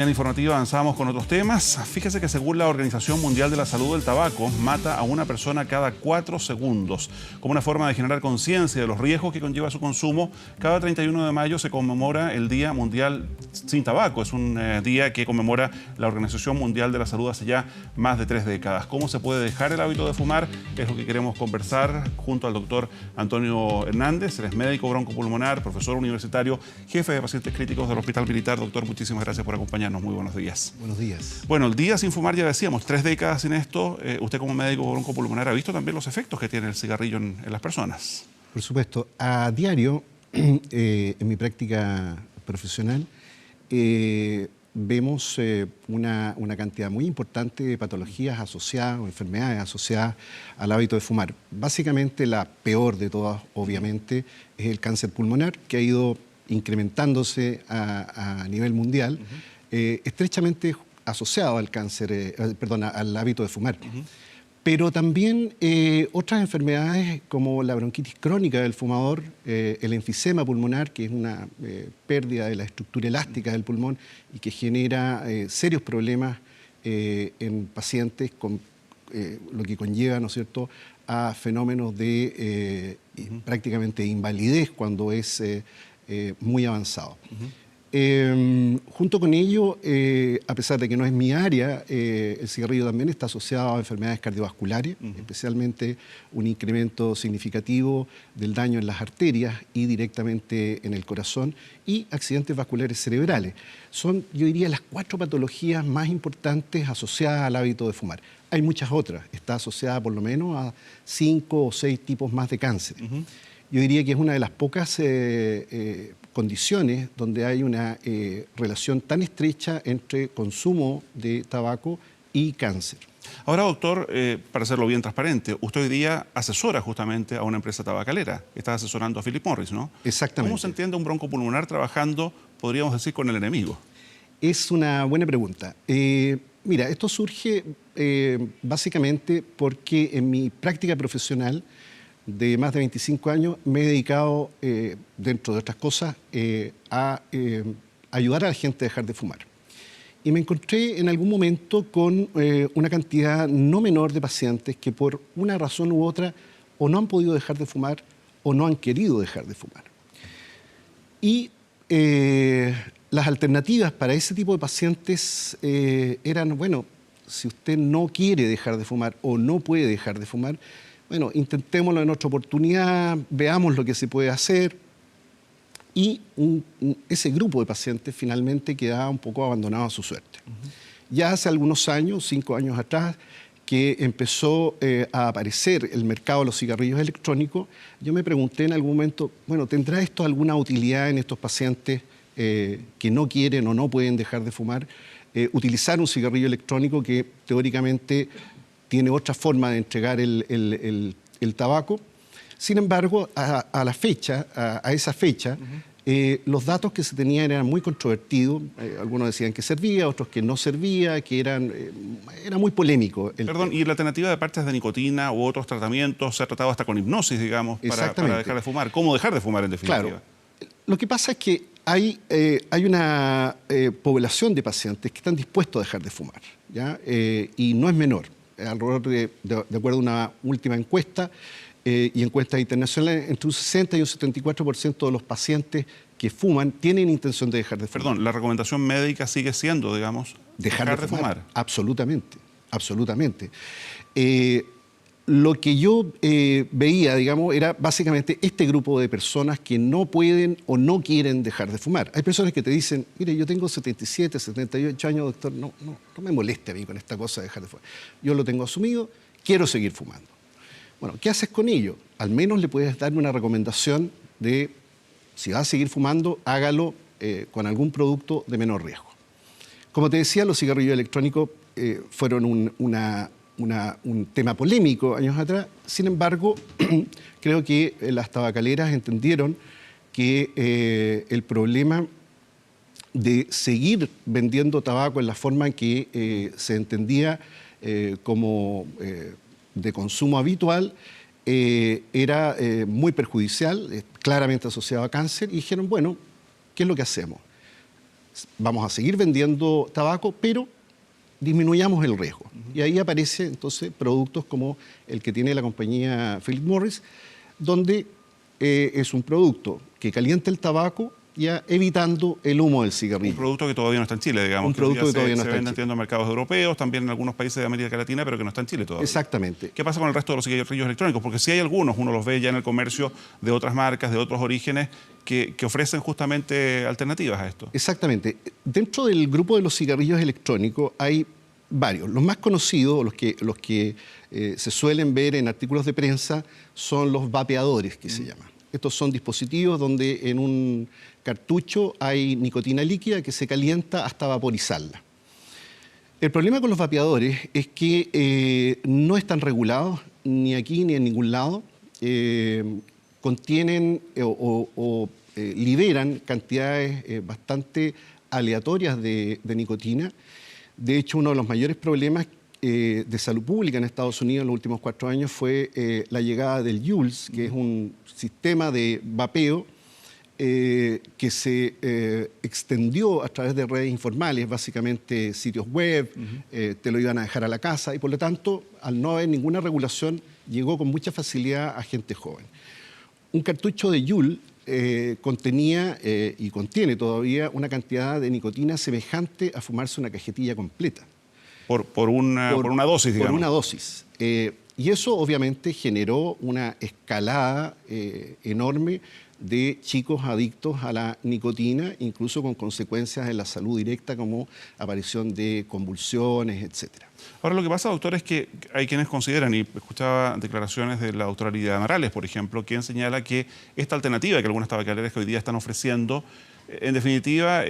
En la informativa avanzamos con otros temas. Fíjese que según la Organización Mundial de la Salud, el tabaco mata a una persona cada 4 segundos. Como una forma de generar conciencia de los riesgos que conlleva su consumo, cada 31 de mayo se conmemora el Día Mundial sin Tabaco. Es un día que conmemora la Organización Mundial de la Salud hace ya más de 3 décadas. ¿Cómo se puede dejar el hábito de fumar? Es lo que queremos conversar junto al doctor Antonio Hernández. Él es médico broncopulmonar, profesor universitario, jefe de pacientes críticos del Hospital Militar. Doctor, muchísimas gracias por acompañarnos. Muy buenos días. Buenos días. Bueno, el día sin fumar, ya decíamos, 3 décadas sin esto. Usted como médico broncopulmonar ha visto también los efectos que tiene el cigarrillo en las personas. Por supuesto. A diario, en mi práctica profesional, vemos una cantidad muy importante de patologías asociadas o enfermedades asociadas al hábito de fumar. Básicamente, la peor de todas, obviamente, es el cáncer pulmonar, que ha ido incrementándose a nivel mundial. Estrechamente asociado al cáncer, al hábito de fumar. Pero también otras enfermedades como la bronquitis crónica del fumador, el enfisema pulmonar, que es una pérdida de la estructura elástica del pulmón y que genera serios problemas en pacientes con lo que conlleva, ¿no es cierto?, a fenómenos de prácticamente invalidez cuando es muy avanzado. Junto con ello, a pesar de que no es mi área, el cigarrillo también está asociado a enfermedades cardiovasculares, especialmente un incremento significativo del daño en las arterias y directamente en el corazón, y accidentes vasculares cerebrales. Son, yo diría, las 4 patologías más importantes asociadas al hábito de fumar. Hay muchas otras, está asociada por lo menos a 5 o 6 tipos más de cáncer. Yo diría que es una de las pocas condiciones donde hay una relación tan estrecha entre consumo de tabaco y cáncer. Ahora, doctor, para hacerlo bien transparente, usted hoy día asesora justamente a una empresa tabacalera. Está asesorando a Philip Morris, ¿no? Exactamente. ¿Cómo se entiende un broncopulmonar trabajando, podríamos decir, con el enemigo? Es una buena pregunta. Mira, esto surge básicamente porque en mi práctica profesional de más de 25 años me he dedicado, dentro de otras cosas, a ayudar a la gente a dejar de fumar. Y me encontré en algún momento con una cantidad no menor de pacientes que por una razón u otra o no han podido dejar de fumar o no han querido dejar de fumar. Y las alternativas para ese tipo de pacientes eran, bueno, si usted no quiere dejar de fumar o no puede dejar de fumar, bueno, intentémoslo en otra oportunidad, veamos lo que se puede hacer. Y ese grupo de pacientes finalmente quedaba un poco abandonado a su suerte. Ya hace algunos años, 5 años atrás, que empezó a aparecer el mercado de los cigarrillos electrónicos, yo me pregunté en algún momento, bueno, ¿tendrá esto alguna utilidad en estos pacientes que no quieren o no pueden dejar de fumar? Utilizar un cigarrillo electrónico que teóricamente tiene otra forma de entregar el tabaco. Sin embargo, a esa fecha, los datos que se tenían eran muy controvertidos. Algunos decían que servía, otros que no servía, que era muy polémico. Perdón, ¿y la alternativa de parches de nicotina u otros tratamientos se ha tratado hasta con hipnosis, digamos, para dejar de fumar? ¿Cómo dejar de fumar, en definitiva? Claro. Lo que pasa es que hay una población de pacientes que están dispuestos a dejar de fumar, ¿ya? Y no es menor. Alrededor de acuerdo a una última encuesta y encuestas internacionales, entre un 60 y un 74% de los pacientes que fuman tienen intención de dejar de fumar. Perdón, la recomendación médica sigue siendo, digamos, dejar de fumar. Absolutamente, absolutamente. Lo que yo veía, digamos, era básicamente este grupo de personas que no pueden o no quieren dejar de fumar. Hay personas que te dicen, mire, yo tengo 77, 78 años, doctor, no me moleste a mí con esta cosa de dejar de fumar. Yo lo tengo asumido, quiero seguir fumando. Bueno, ¿qué haces con ello? Al menos le puedes dar una recomendación de, si vas a seguir fumando, hágalo con algún producto de menor riesgo. Como te decía, los cigarrillos electrónicos fueron un tema polémico años atrás. Sin embargo, creo que las tabacaleras entendieron que el problema de seguir vendiendo tabaco en la forma en que se entendía como de consumo habitual era muy perjudicial, claramente asociado a cáncer, y dijeron, bueno, ¿qué es lo que hacemos? vamos a seguir vendiendo tabaco, pero disminuyamos el riesgo. Y ahí aparecen entonces productos como el que tiene la compañía Philip Morris, donde es un producto que calienta el tabaco, ya evitando el humo del cigarrillo. Un producto que todavía no está en Chile, digamos. Un producto que todavía no está en Chile. Se vende en mercados europeos, también en algunos países de América Latina, pero que no está en Chile todavía. Exactamente. ¿Qué pasa con el resto de los cigarrillos electrónicos? Porque si hay algunos, uno los ve ya en el comercio de otras marcas, de otros orígenes, que ofrecen justamente alternativas a esto. Exactamente. Dentro del grupo de los cigarrillos electrónicos hay varios. Los más conocidos, los que se suelen ver en artículos de prensa, son los vapeadores, que se llaman. Estos son dispositivos donde en un cartucho hay nicotina líquida que se calienta hasta vaporizarla. El problema con los vapeadores es que no están regulados ni aquí ni en ningún lado. Contienen liberan cantidades bastante aleatorias de nicotina. De hecho, uno de los mayores problemas de salud pública en Estados Unidos en los últimos 4 años fue la llegada del Juuls, que es un sistema de vapeo que se extendió a través de redes informales, básicamente sitios web, te lo iban a dejar a la casa y por lo tanto, al no haber ninguna regulación, llegó con mucha facilidad a gente joven. Un cartucho de Juul contenía y contiene todavía una cantidad de nicotina semejante a fumarse una cajetilla completa. Por una dosis, digamos. Por una dosis. Y eso obviamente generó una escalada enorme de chicos adictos a la nicotina, incluso con consecuencias en la salud directa como aparición de convulsiones, etc. Ahora, lo que pasa, doctor, es que hay quienes consideran, y escuchaba declaraciones de la doctora Lidia Morales, por ejemplo, quien señala que esta alternativa que algunas tabacaleras que hoy día están ofreciendo, en definitiva,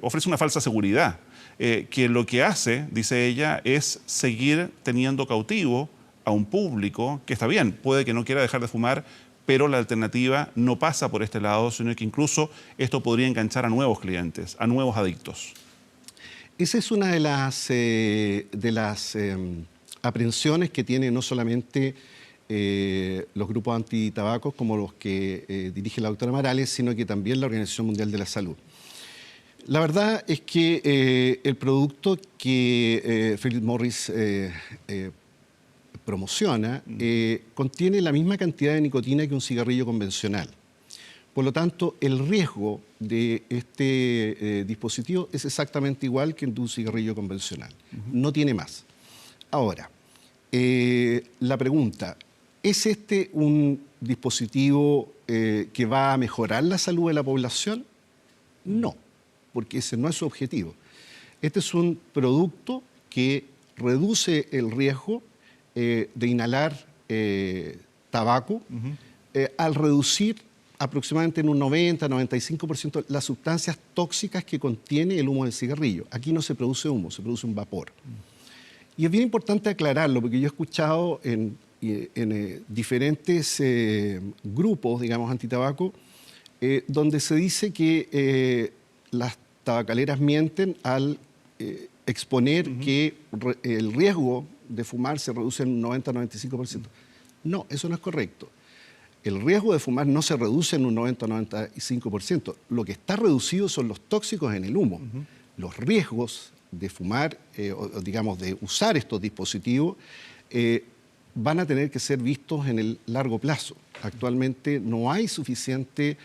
ofrece una falsa seguridad, que lo que hace, dice ella, es seguir teniendo cautivo a un público que está bien, puede que no quiera dejar de fumar, pero la alternativa no pasa por este lado, sino que incluso esto podría enganchar a nuevos clientes, a nuevos adictos. Esa es una de las aprehensiones que tiene no solamente los grupos antitabacos como los que dirige la doctora Morales, sino que también la Organización Mundial de la Salud. La verdad es que el producto que Philip Morris promociona contiene la misma cantidad de nicotina que un cigarrillo convencional. Por lo tanto, el riesgo de este dispositivo es exactamente igual que el de un cigarrillo convencional. No tiene más. Ahora, la pregunta, ¿es este un dispositivo que va a mejorar la salud de la población? No, porque ese no es su objetivo. Este es un producto que reduce el riesgo de inhalar tabaco al reducir aproximadamente en un 90-95% las sustancias tóxicas que contiene el humo del cigarrillo. Aquí no se produce humo, se produce un vapor. Y es bien importante aclararlo, porque yo he escuchado en diferentes grupos, digamos, antitabaco, donde se dice que las tabacaleras mienten al exponer que el riesgo de fumar se reduce en un 90-95%. No, eso no es correcto. El riesgo de fumar no se reduce en un 90-95%. Lo que está reducido son los tóxicos en el humo. Los riesgos de fumar, o digamos, de usar estos dispositivos, van a tener que ser vistos en el largo plazo. Actualmente no hay suficiente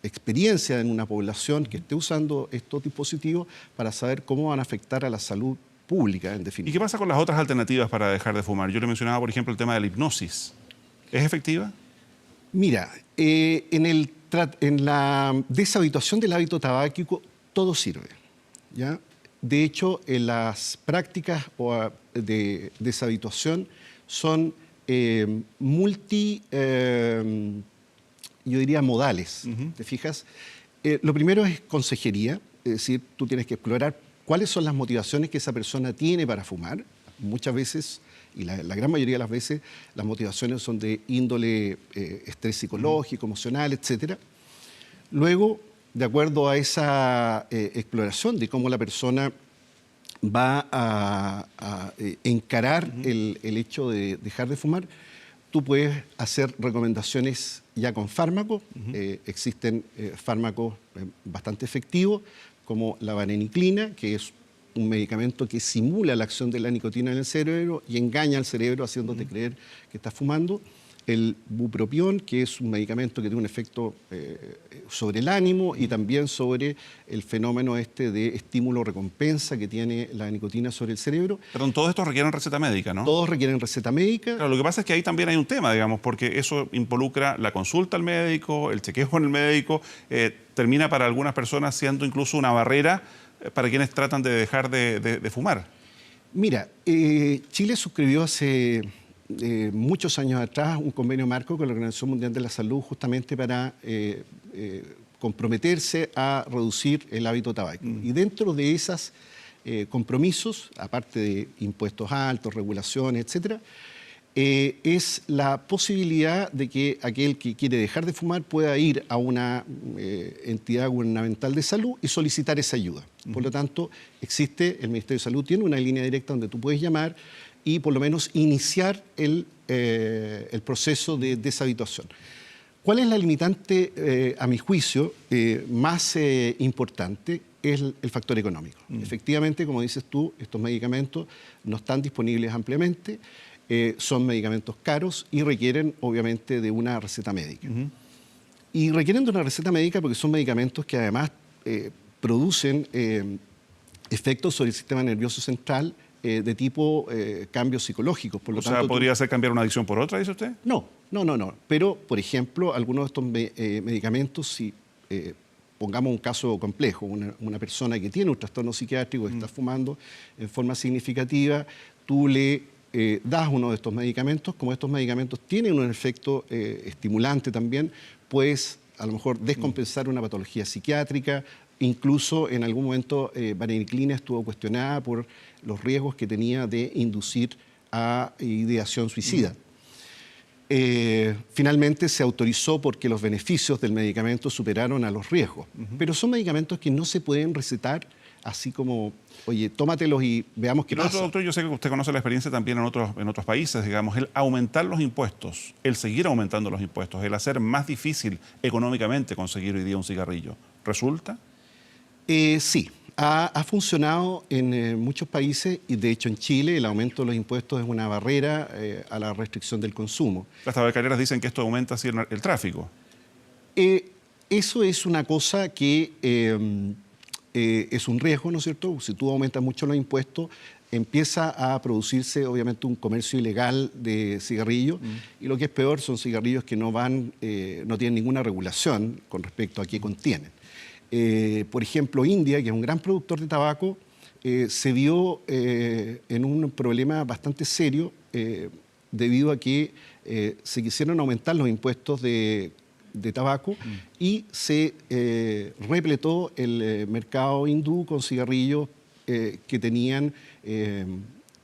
experiencia en una población que esté usando estos dispositivos para saber cómo van a afectar a la salud pública, en definitiva. ¿Y qué pasa con las otras alternativas para dejar de fumar? Yo le mencionaba, por ejemplo, el tema de la hipnosis. ¿Es efectiva? Mira, en la deshabituación del hábito tabáquico todo sirve, ¿ya? De hecho, las prácticas de deshabituación son yo diría modales, ¿te fijas? Lo primero es consejería, es decir, tú tienes que explorar cuáles son las motivaciones que esa persona tiene para fumar. Muchas veces, y la gran mayoría de las veces, las motivaciones son de índole estrés psicológico, emocional, etc. Luego, de acuerdo a esa exploración de cómo la persona va a encarar el hecho de dejar de fumar, tú puedes hacer recomendaciones ya con fármacos. Existen fármacos bastante efectivos, como la vareniclina, que es un medicamento que simula la acción de la nicotina en el cerebro y engaña al cerebro haciéndote creer que estás fumando. El bupropión, que es un medicamento que tiene un efecto sobre el ánimo y también sobre el fenómeno de estímulo-recompensa que tiene la nicotina sobre el cerebro. Perdón, todos estos requieren receta médica, ¿no? Todos requieren receta médica. Claro, lo que pasa es que ahí también hay un tema, digamos, porque eso involucra la consulta al médico, el chequeo con el médico, termina para algunas personas siendo incluso una barrera para quienes tratan de dejar de fumar. Mira, Chile suscribió hace muchos años atrás un convenio marco con la Organización Mundial de la Salud justamente para comprometerse a reducir el hábito tabáquico. Y dentro de esos compromisos, aparte de impuestos altos, regulaciones, etcétera, es la posibilidad de que aquel que quiere dejar de fumar pueda ir a una entidad gubernamental de salud y solicitar esa ayuda. Por lo tanto, el Ministerio de Salud tiene una línea directa donde tú puedes llamar y por lo menos iniciar el proceso de deshabituación. ¿Cuál es la limitante, a mi juicio, más importante? Es el factor económico. Efectivamente, como dices tú, estos medicamentos no están disponibles ampliamente, son medicamentos caros y requieren, obviamente, de una receta médica. Y requieren de una receta médica porque son medicamentos que además producen efectos sobre el sistema nervioso central de tipo cambios psicológicos. Por lo tanto, ¿podría ser cambiar una adicción por otra, dice usted? No. Pero, por ejemplo, algunos de estos medicamentos, si pongamos un caso complejo, una persona que tiene un trastorno psiquiátrico, está fumando en forma significativa, tú le das uno de estos medicamentos. Como estos medicamentos tienen un efecto estimulante también, puedes a lo mejor descompensar una patología psiquiátrica. Incluso en algún momento vareniclina estuvo cuestionada por los riesgos que tenía de inducir a ideación suicida. Finalmente se autorizó porque los beneficios del medicamento superaron a los riesgos. Pero son medicamentos que no se pueden recetar así como, oye, tómatelos y veamos qué pasa. Doctor, yo sé que usted conoce la experiencia también en otros países, digamos, el aumentar los impuestos, el seguir aumentando los impuestos, el hacer más difícil económicamente conseguir hoy día un cigarrillo, ¿resulta? Sí, ha funcionado en muchos países y de hecho en Chile el aumento de los impuestos es una barrera a la restricción del consumo. Las tabacaleras dicen que esto aumenta así el tráfico. Eso es una cosa que es un riesgo, ¿no es cierto? Si tú aumentas mucho los impuestos, empieza a producirse obviamente un comercio ilegal de cigarrillos y lo que es peor son cigarrillos que no tienen ninguna regulación con respecto a qué contienen. Por ejemplo, India, que es un gran productor de tabaco, se vio en un problema bastante serio debido a que se quisieron aumentar los impuestos de tabaco y se repletó el mercado hindú con cigarrillos que tenían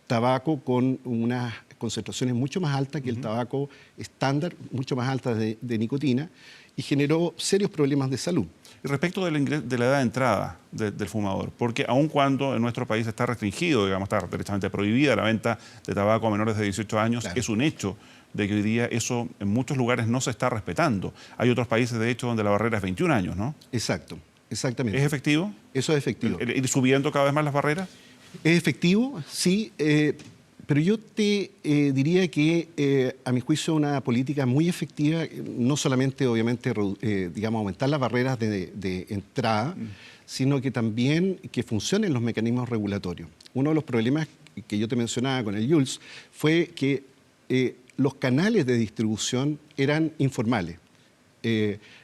tabaco con unas concentraciones mucho más altas que el tabaco estándar, mucho más altas de nicotina, y generó serios problemas de salud. Y respecto de la edad de entrada del fumador, porque aun cuando en nuestro país está restringido, digamos, está directamente prohibida la venta de tabaco a menores de 18 años, claro, es un hecho de que hoy día eso en muchos lugares no se está respetando. Hay otros países, de hecho, donde la barrera es 21 años, ¿no? Exacto, exactamente. ¿Es efectivo? Eso es efectivo. ¿Ir subiendo cada vez más las barreras? Es efectivo, sí, pero yo te diría que, a mi juicio, una política muy efectiva, no solamente, obviamente, digamos, aumentar las barreras de entrada, sino que también que funcionen los mecanismos regulatorios. Uno de los problemas que yo te mencionaba con el JULS fue que los canales de distribución eran informales.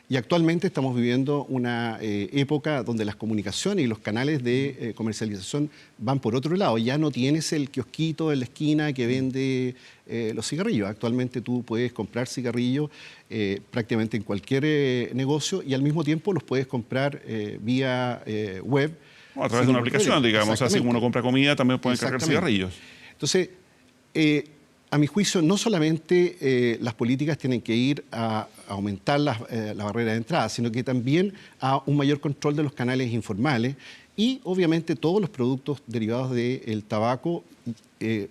Y actualmente estamos viviendo una época donde las comunicaciones y los canales de comercialización van por otro lado. Ya no tienes el kiosquito en la esquina que vende los cigarrillos. Actualmente tú puedes comprar cigarrillos prácticamente en cualquier negocio y al mismo tiempo los puedes comprar vía web. A través de una aplicación, digamos. Así como uno compra comida, también pueden cargar cigarrillos. Entonces, a mi juicio, no solamente las políticas tienen que ir a aumentar la barrera de entrada, sino que también a un mayor control de los canales informales y obviamente todos los productos derivados del tabaco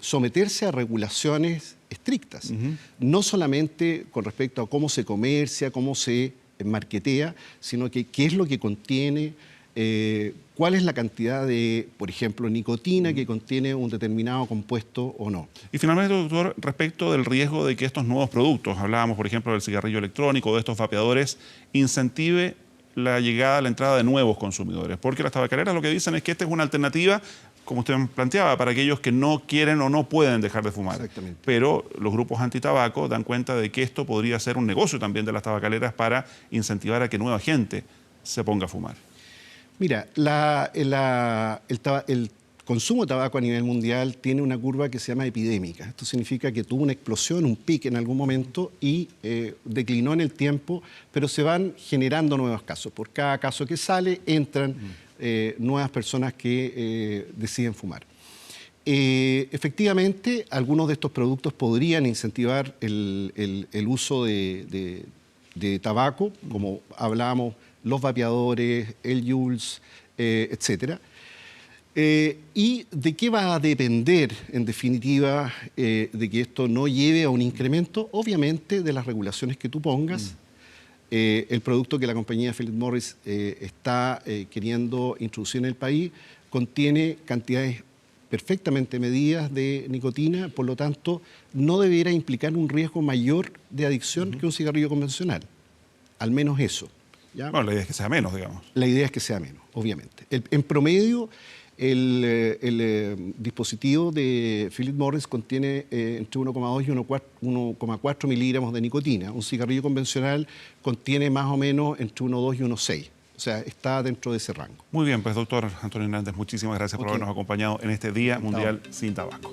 someterse a regulaciones estrictas, no solamente con respecto a cómo se comercia, cómo se marketea, sino que qué es lo que contiene, cuál es la cantidad de, por ejemplo, nicotina que contiene un determinado compuesto o no. Y finalmente, doctor, respecto del riesgo de que estos nuevos productos, hablábamos por ejemplo del cigarrillo electrónico, de estos vapeadores, incentive la llegada, la entrada de nuevos consumidores, porque las tabacaleras lo que dicen es que esta es una alternativa, como usted planteaba, para aquellos que no quieren o no pueden dejar de fumar. Exactamente. Pero los grupos antitabaco dan cuenta de que esto podría ser un negocio también de las tabacaleras para incentivar a que nueva gente se ponga a fumar. Mira, el consumo de tabaco a nivel mundial tiene una curva que se llama epidémica. Esto significa que tuvo una explosión, un pico en algún momento y declinó en el tiempo, pero se van generando nuevos casos. Por cada caso que sale, entran nuevas personas que deciden fumar. Efectivamente, algunos de estos productos podrían incentivar el uso de tabaco, como hablábamos, los vapeadores, el Juuls, etcétera. ¿Y de qué va a depender, en definitiva, de que esto no lleve a un incremento? Obviamente de las regulaciones que tú pongas. El producto que la compañía Philip Morris está queriendo introducir en el país contiene cantidades perfectamente medidas de nicotina, por lo tanto, no debiera implicar un riesgo mayor de adicción que un cigarrillo convencional. Al menos eso. ¿Ya? Bueno, la idea es que sea menos, digamos. La idea es que sea menos, obviamente. En promedio, el dispositivo de Philip Morris contiene entre 1,2 y 1,4 miligramos de nicotina. Un cigarrillo convencional contiene más o menos entre 1,2 y 1,6. O sea, está dentro de ese rango. Muy bien, pues doctor Antonio Hernández, muchísimas gracias por habernos acompañado en este Día Mundial sin Tabaco.